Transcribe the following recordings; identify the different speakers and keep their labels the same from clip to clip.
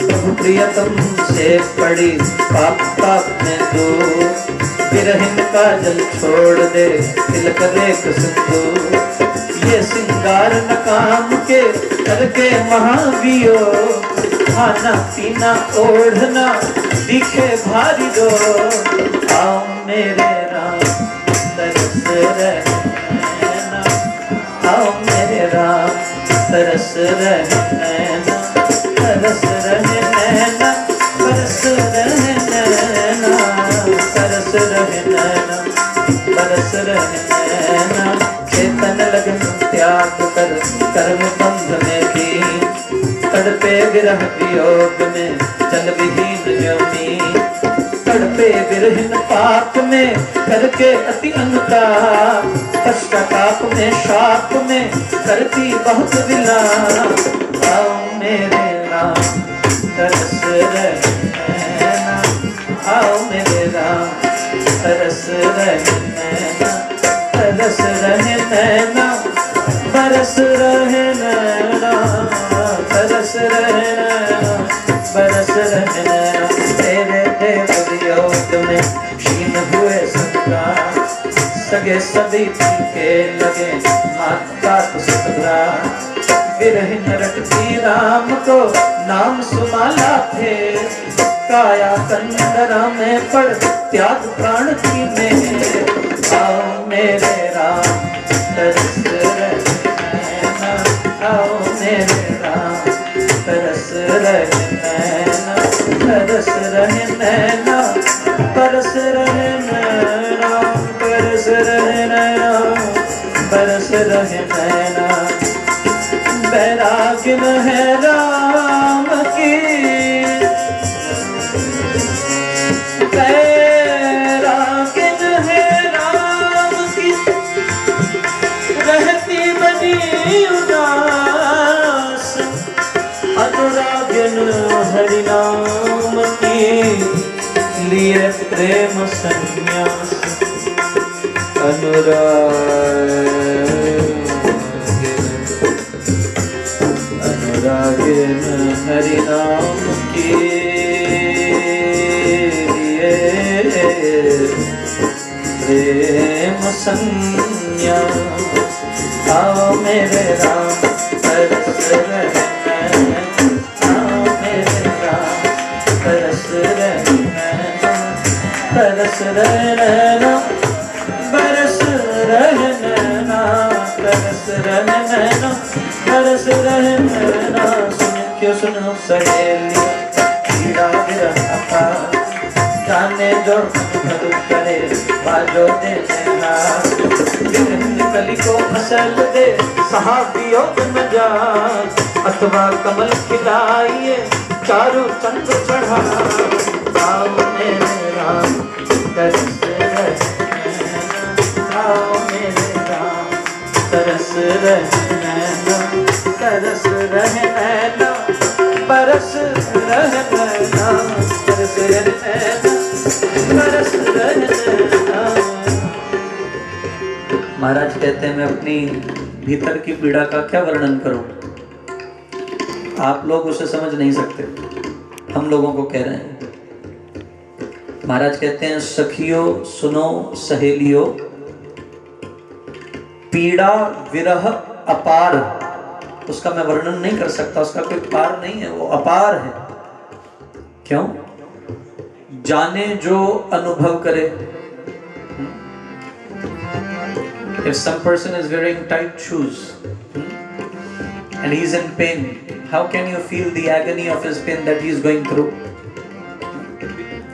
Speaker 1: प्रभु प्रियतम से पड़ी पाप पाप में दूर, विरहिन का जल छोड़ दे तिलक रेख सिंदूर। ये सिंगार न काम के करके महावियो, खाना पीना ओढ़ना दिखे भारी दो। आओ मेरे राम तरस रहना, आओ मेरे राम तरस रहना, तरस रहे नैना, बरस रहे नैना, तरस रहे नैना, बरस रहे नैना। चेतन लगन त्याग कर कर्म बंध में भी, तड़पे विरह वियोग में जल विहीन योनि। तड़पे विरहीन पाप में करके अति अनुताप, पश्चाताप में शाप में करती बहुत विलाप। आओ मेरे राम तरस रहना, आओ मेरे राम तरस रहना, तरस रहे नैना, बरस रहे नैना, तरस रहे नैना, बरस रहे नैना। तेरे देव वियोग में क्षीण हुए संग्राम, सगे सभी फीके लगे माता तो सतग्रा। विरहीन रटती राम को नाम सुमाला थे, काया कंदरा में पड़ त्याग प्राण की में। आओ मेरे राम तरस रहना, आओ मेरे राम तरस रहना, तरस रहे नैना, बरस रहे नैना, बरस रहे नैना, बरस रहे नैना। बैरागिन है राम की, बैरागिन है राम की, रहती बनी उदास। अनुरागिन हरि नाम की, लिए प्रेम संन्यास। अनुरागिन हरि नाम की, लिए प्रेम संन्यास। आओ मेरे राम तरस रहना, आओ मेरे राम तरस रहना, तरस रहना, बरस रहना, तरस रहना, बरस रहना। सुन क्यों सुनो सहेलिया पीड़ा विरह अपार, जाने जो अनुभव करे बाजो देने हार। कली को मसल दे सहाबियों न जान, अथवा कमल खिलाइए चारों चंद्र चढ़ा। आओ मेरे राम तरस रहना, आओ मेरे राम तरस रहना, तरस रहना, बरस रहना, तरस रहना, बरस रहना। महाराज कहते हैं मैं अपनी भीतर की पीड़ा का क्या वर्णन करूं, आप लोग उसे समझ नहीं सकते, हम लोगों को कह रहे हैं। महाराज कहते हैं सखियों सुनो सहेलियों, पीड़ा विरह अपार, उसका मैं वर्णन नहीं कर सकता, उसका कोई पार नहीं है, वो अपार है। क्यों? जाने जो अनुभव करे। If some person is wearing tight shoes and he is in pain, how can you feel the agony of his pain that he is going through?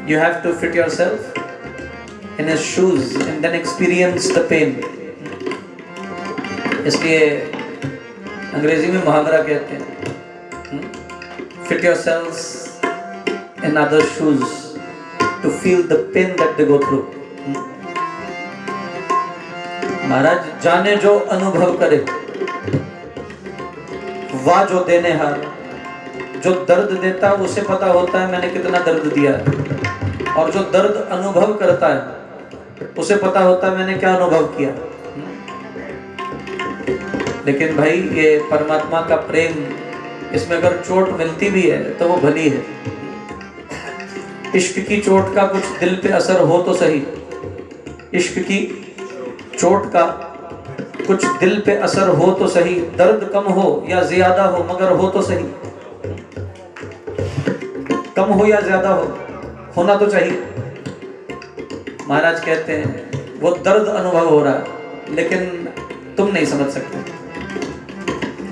Speaker 1: You have to fit yourself in his shoes and then experience the pain. इसलिए अंग्रेजी में मुहावरा कहते हैं fit yourselves in other shoes to feel the pain that they go through. महाराज जाने जो अनुभव करे, वाह जो देने हार। जो दर्द देता है उसे पता होता है मैंने कितना दर्द दिया है, और जो दर्द अनुभव करता है उसे पता होता है मैंने क्या अनुभव किया। लेकिन भाई ये परमात्मा का प्रेम इसमें अगर चोट मिलती भी है तो वो भली है। इश्क की चोट का कुछ दिल पे असर हो तो सही, इश्क की चोट का कुछ दिल पे असर हो तो सही, दर्द कम हो या ज्यादा हो मगर हो तो सही। कम हो या ज्यादा हो, होना तो चाहिए। महाराज कहते हैं वो दर्द अनुभव हो रहा है लेकिन तुम नहीं समझ सकते।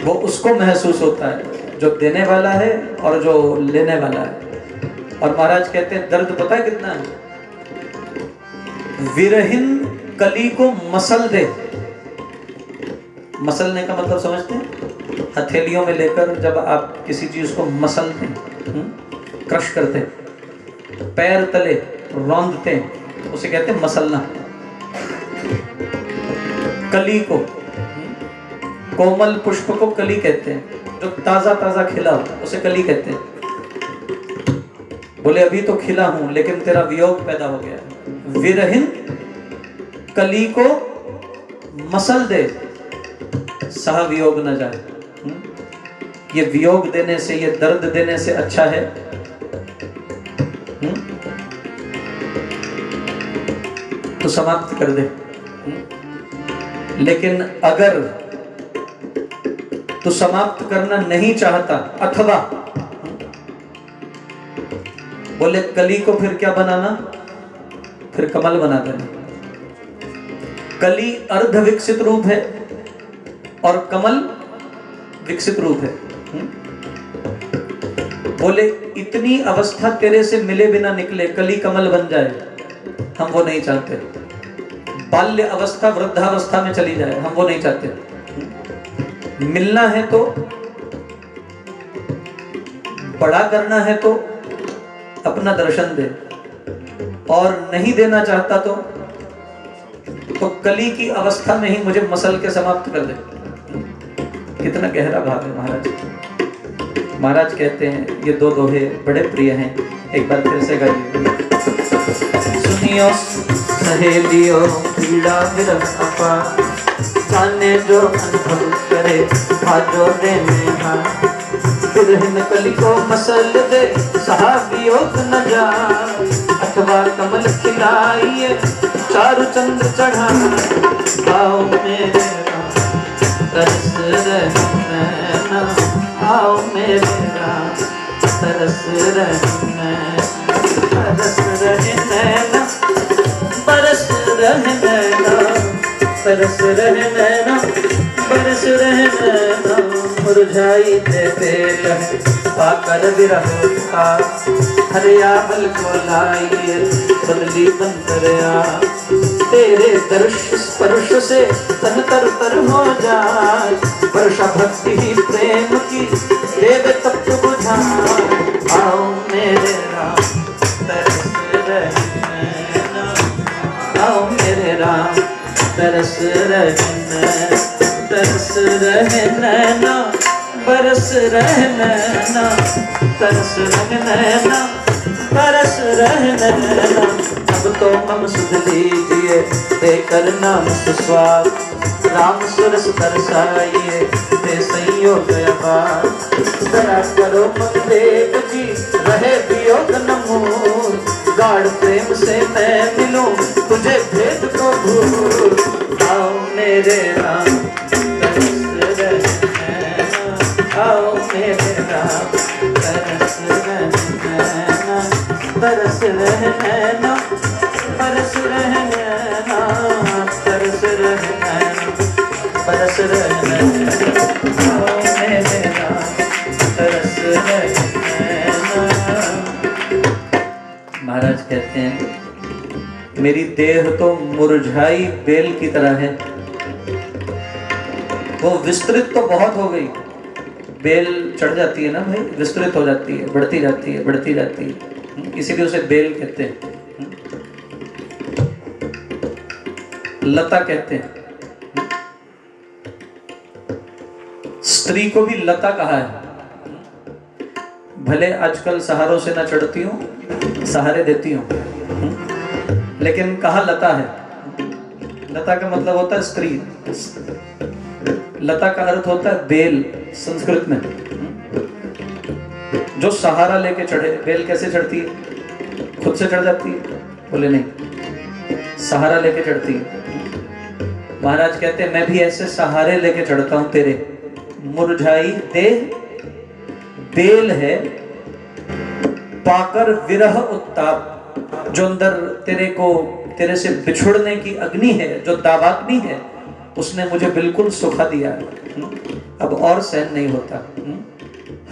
Speaker 1: वो उसको महसूस होता है जो देने वाला है और जो लेने वाला है। और महाराज कहते हैं दर्द पता है कितना है? विरहीन कली को मसल दे। मसलने का मतलब समझते हैं? हथेलियों में लेकर जब आप किसी चीज को मसलते हैं, क्रश करते हैं, पैर तले रौंदते हैं, उसे कहते हैं मसलना। कली को, कोमल पुष्प को कली कहते हैं, जो ताजा ताजा खिला हो उसे कली कहते हैं। बोले अभी तो खिला हूं लेकिन तेरा वियोग पैदा हो गया। विरहीन कली को मसल दे, सहा वियोग न जाए। ये वियोग देने से, ये दर्द देने से अच्छा है तो समाप्त कर दे। लेकिन अगर तू समाप्त करना नहीं चाहता, अथवा बोले कली को फिर क्या बनाना? फिर कमल बना देना। कली अर्ध विकसित रूप है और कमल विकसित रूप है। बोले इतनी अवस्था तेरे से मिले बिना निकले, कली कमल बन जाए, हम वो नहीं चाहते। बाल्य अवस्था वृद्धावस्था में चली जाए, हम वो नहीं चाहते। मिलना है तो, बड़ा करना है तो अपना दर्शन दे, और नहीं देना चाहता तो कली की अवस्था में ही मुझे मसल के समाप्त कर दे। कितना गहरा भाव है महाराज। महाराज कहते हैं ये दो दोहे बड़े प्रिय हैं, एक बार फिर से गाइए। सुनियो सहेलियों पीड़ा विरह अपार, जाने जो अनुभव करे भाजो देने हाथ। विरहीन कली को मसल दे, सहा वियोग न जाए, अथवा कमल खिलाइए चारु चंद्र चढ़ा। आओ मेरे राम तरस रहना, आओ मेरे राम तरस रहना, तरस रहना, बरस रहना, तरस रहना, बरस रहना। मुरझाई दे पेट पाकर विरह का, हरियावल को लाइए बदली बंदरिया। तेरे दर्श स्पर्श से तन तर तर हो जाए, वर्षा भक्ति ही प्रेम की देव तप्त बुझाए। आओ मेरे राम तरस रहना, आओ मेरे राम तरस रहना, तरस रहना, बरस रहना, तरस रहना, बरस रहना। अब तो मम सुध लीजिए देकर नाम सुस्वाद, राम सुरस बरसाइए दे संयोग अपार। दया करो मन देव जी रहे वियोग न मूल, गाढ़ प्रेम से मैं मिलूं तुझे भेद को भूल। आओ मेरे राम तरस रहना, आओ मेरे राम तरस रहना, तरस रहना, बरस रहना, तरस रहना, बरस रहना। आओ मेरे राम तरस रहना। महाराज कहते हैं मेरी देह तो मुरझाई बेल की तरह है। वो विस्तृत तो बहुत हो गई, बेल चढ़ जाती है ना भाई, विस्तृत हो जाती है, बढ़ती जाती है, बढ़ती जाती है, इसीलिए उसे बेल कहते हैं। लता कहते हैं, स्त्री को भी लता कहा है। भले आजकल सहारों से ना चढ़ती हूं, सहारे देती हूं, लेकिन कहा लता है। लता का मतलब होता है स्त्री। लता का अर्थ होता है बेल संस्कृत में। जो सहारा लेके चढ़े। बेल कैसे चढ़ती है? खुद से चढ़ जाती है? बोले नहीं, सहारा लेके चढ़ती है। महाराज कहते हैं मैं भी ऐसे सहारे लेके चढ़ता हूं तेरे। मुरझाई देह बेल है, पाकर विरह उत्ताप। जो अंदर तेरे से बिछुड़ने की अग्नि है, जो दावाग्नि है, उसने मुझे बिल्कुल सुखा दिया। अब और सहन नहीं होता।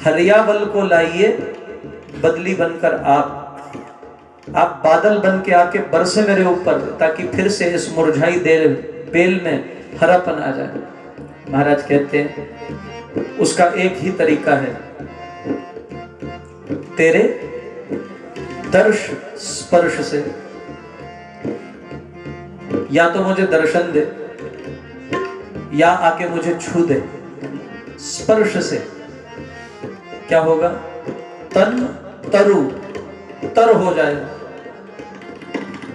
Speaker 1: हरियावल को लाइए बदली बनकर आप बादल बन के आके बरसे मेरे ऊपर, ताकि फिर से इस मुरझाई बेल में हरापन आ जाए। महाराज कहते हैं उसका एक ही तरीका है, तेरे दर्श स्पर्श से। या तो मुझे दर्शन दे, या आके मुझे छू दे। स्पर्श से क्या होगा? तन तरु तर हो जाए।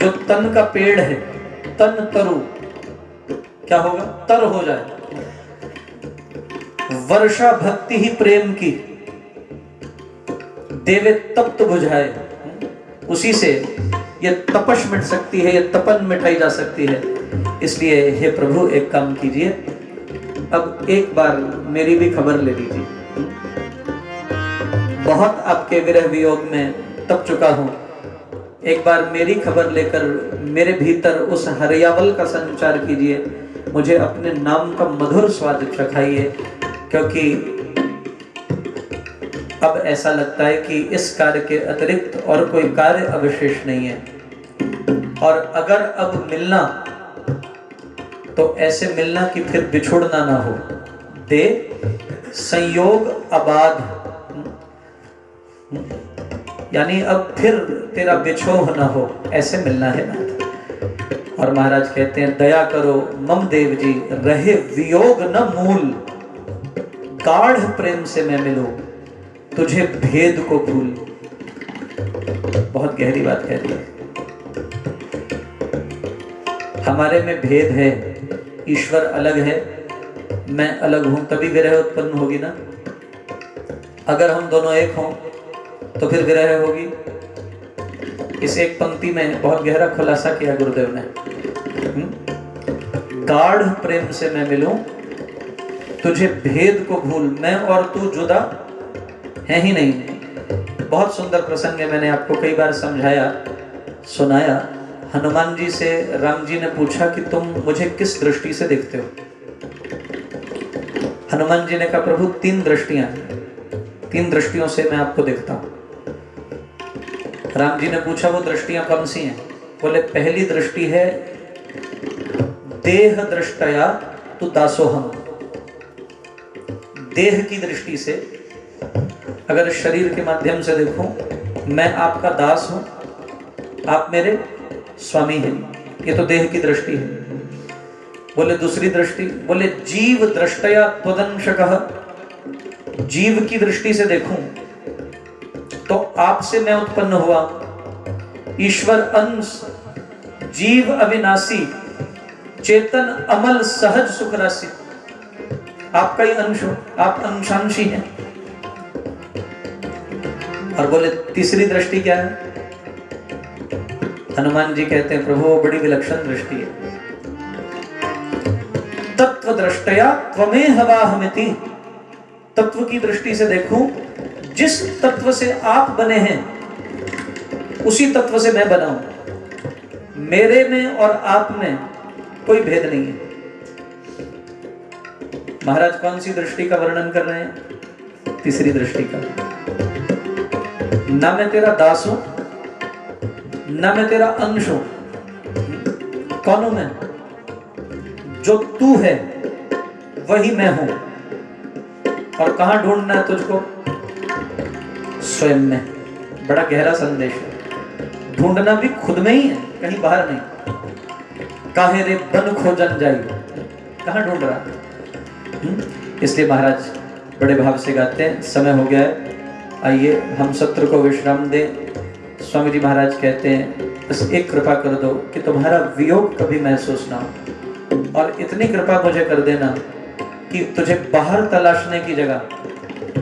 Speaker 1: जो तन का पेड़ है, तन तरु क्या होगा? तर हो जाए। वर्षा भक्ति ही प्रेम की, देवे तप्त बुझाए। उसी से ये तपश मिट सकती है, ये तपन मिटाई जा सकती है। इसलिए हे प्रभु एक काम कीजिए, अब एक बार मेरी भी खबर ले लीजिए। बहुत आपके विरह वियोग में तप चुका हूं, एक बार मेरी खबर लेकर मेरे भीतर उस हरियावल का संचार कीजिए। मुझे अपने नाम का मधुर स्वाद चखाइए, क्योंकि अब ऐसा लगता है कि इस कार्य के अतिरिक्त और कोई कार्य अवशेष नहीं है। और अगर अब मिलना तो ऐसे मिलना कि फिर बिछुड़ना ना हो। दे संयोग अबाध, यानी अब फिर तेरा बिछोह ना हो, ऐसे मिलना है ना। और महाराज कहते हैं दया करो मम देव जी, रहे वियोग न मूल। गाढ़ प्रेम से मैं मिलूं, तुझे भेद को भूल। बहुत गहरी बात कह दी। हमारे में भेद है, ईश्वर अलग है, मैं अलग हूं, तभी विरह उत्पन्न होगी ना। अगर हम दोनों एक हों तो फिर विरह होगी। इस एक पंक्ति में बहुत गहरा खुलासा किया गुरुदेव ने। गाढ़ प्रेम से मैं मिलूं, तुझे भेद को भूल। मैं और तू जुदा है ही नहीं। बहुत सुंदर प्रसंग है, मैंने आपको कई बार समझाया सुनाया। हनुमान जी से राम जी ने पूछा कि तुम मुझे किस दृष्टि से देखते हो? हनुमान जी ने कहा प्रभु तीन दृष्टियां, तीन दृष्टियों से मैं आपको देखता हूं। राम जी ने पूछा वो दृष्टियां कौन सी हैं? बोले पहली दृष्टि है देह दृष्टया तु दासोहम। देह की दृष्टि से अगर शरीर के माध्यम से देखूं, मैं आपका दास हूं, आप मेरे स्वामी हैं, ये तो देह की दृष्टि है। बोले दूसरी दृष्टि, बोले जीव दृष्टया त्वदंशकः। जीव की दृष्टि से देखूं तो आपसे मैं उत्पन्न हुआ, ईश्वर अंश, जीव अविनाशी, चेतन अमल सहज सुख राशि। आपका ही अंश हो, आप अंशांशी हैं। और बोले तीसरी दृष्टि क्या है? हनुमान जी कहते हैं प्रभु वो बड़ी विलक्षण दृष्टि है। तत्व दृष्टया त्वमेव वाहमिति। तत्व की दृष्टि से देखूं, जिस तत्व से आप बने हैं उसी तत्व से मैं बना हूं। मेरे में और आप में कोई भेद नहीं है। महाराज कौन सी दृष्टि का वर्णन कर रहे हैं? तीसरी दृष्टि का। ना मैं तेरा दास हूं, ना मैं तेरा अंश हूं। कौन हूं मैं? जो तू है वही मैं हूं। और कहां ढूंढना है तुझको? स्वयं में। बड़ा गहरा संदेश है। ढूंढना भी खुद में ही है, कहीं बाहर नहीं। काहे रे बन खोजन जाई, कहां ढूंढ रहा? इसलिए महाराज बड़े भाव से गाते हैं। समय हो गया है, आइए हम सत्र को विश्राम दें। स्वामी जी महाराज कहते हैं बस एक कृपा कर दो कि तुम्हारा वियोग कभी महसूस ना हो, और इतनी कृपा मुझे कर देना कि तुझे बाहर तलाशने की जगह